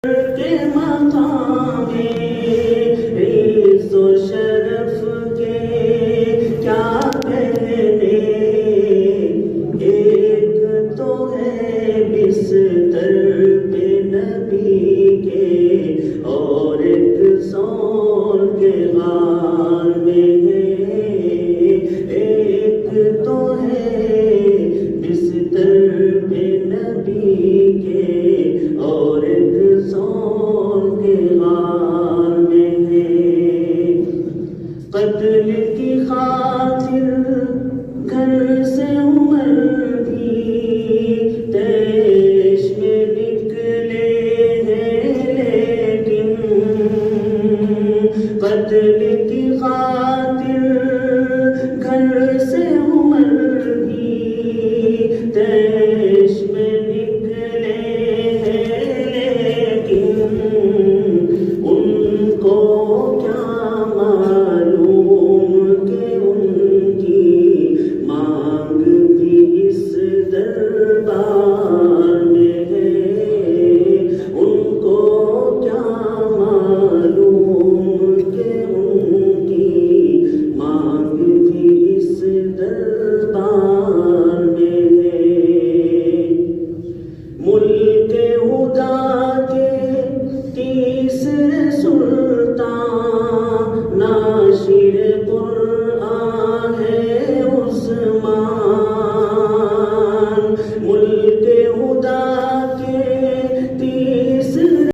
کے مقام عز و شرف کے کیا کہنے، ایک تو ہے بستر پہ نبی کے اور ایک سور کے غار میں ہے، ایک تو ہے بستر پہ نبی کے اور ایک سور کے غار میں ہے۔ قتل کی خاطر گھر سے عمر بھی تیش میں نکلے ہیں، لیکن قتل کی خاطر گھر سے عمر بھی تیش میں نکلے ہیں، لیکن ان کو کیا معلوم کہ ان کی مانگ بھی اس دربار